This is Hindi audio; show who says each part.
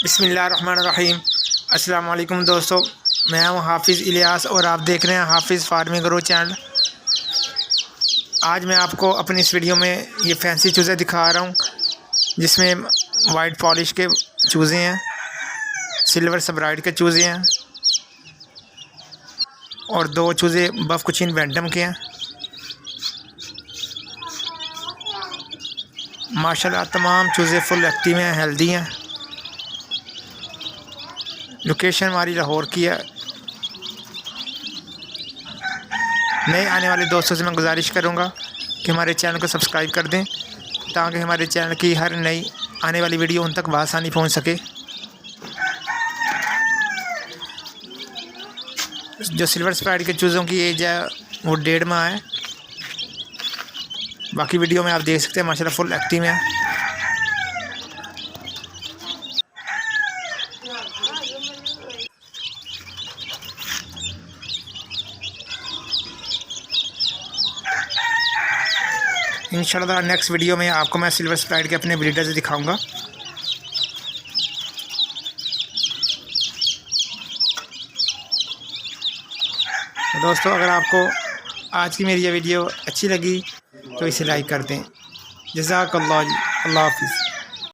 Speaker 1: बिस्मिल्लाहिर्रहमानिर्रहीम। अस्सलाम वालेकुम दोस्तों, मैं हूं हाफिज़ इलियास और आप देख रहे हैं हाफिज़ फार्मिंग ग्रो चैनल। आज मैं आपको अपनी इस वीडियो में ये फैंसी चूज़े दिखा रहा हूं, जिसमें वाइट पॉलिश के चूज़े हैं, सिल्वर सबराइड के चूज़े हैं और दो चूज़े बफ कुचिन बैंटम के हैं। माशाल्लाह तमाम चूज़े फुल एक्टिव हैं, हेल्दी हैं। लोकेशन हमारी लाहौर की है। नए आने वाले दोस्तों से मैं गुजारिश करूंगा कि हमारे चैनल को सब्सक्राइब कर दें, ताकि हमारे चैनल की हर नई आने वाली वीडियो उन तक बआसानी पहुंच सके। जो सिल्वर स्प्राइड के चूज़ों की एज है वो 1.5 माह है। बाकी वीडियो में आप देख सकते हैं माशाल्लाह फुल एक्टिव है। इंशाल्लाह नेक्स्ट वीडियो में आपको मैं सिल्वर स्प्राइड के अपने ब्रीडर से दिखाऊंगा। दोस्तों, अगर आपको आज की मेरी ये वीडियो अच्छी लगी तो इसे लाइक कर दें। जज़ाकल्लाह, अल्लाह हाफ़िज़।